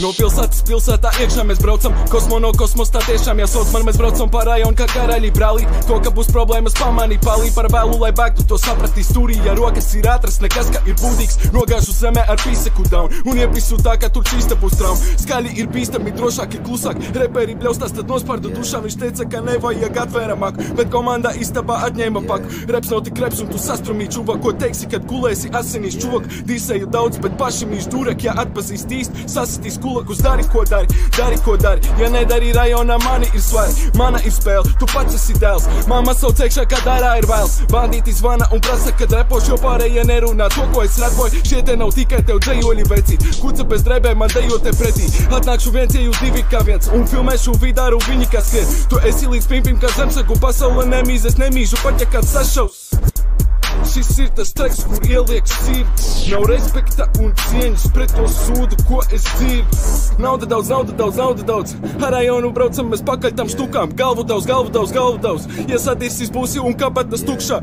No pilsētas pilsētā iekšā mēs braucam, kosmo no kosmos tā tiešām jāsauc man, mēs braucam pa rajonu kā karaļi brālī. To, ka būs problēmas pamanī, palī par vēlu, lai bēgtu, to sapratīs turī, ja rokas ir ātras, nekas, ka ir būdīgs, nogāžu zemē ar pīseku down, un iepisu tā, ka tur čīsta būs traum. Skaļi ir bīstami, drošāk ir klusāk, reperi bļaustās, tad nospārdu dušā, viņš teica, ka nevajag atvēramāk, bet komandā istabā atņēma paku. Reps nav tik reps, un tu sastrumī čuva, ko teiksi, kad gulēsi asinīs čuvak. Dīsēju daudz, bet paši mīš durek, ja atpazīst īsti, sasitīs kulakus, dari ko dari, ja nedari rajonā mani ir svari, mana ir spēle, tu pats esi dēls, mamma sauc iekšā, kad ārā ir vēls, bandīti zvana un prasa, kad repoš, jo pārējie nerunā to, ko es repoju, šie te nav tikai tev dzējoļi vecīt, kuca bez drēbēm man dejo te pretī, atnākšu viens, ieju divi kā viens, un filmēšu vidāru viņi kā skrien, tu esi līdz pimpim kā zemsaku, pasaule nemīzes, nemīžu, pat ja kāds sašaus. Šis ir tas treks, kur ieliek sirds, nav respekta un cieņas pret to sūdu, ko es dzirdu. Nauda daudz, ar rajonu braucam mēs pakaļ tam štukām, galvu daudz, ja sadīsīs būsi un kabatas tukšā.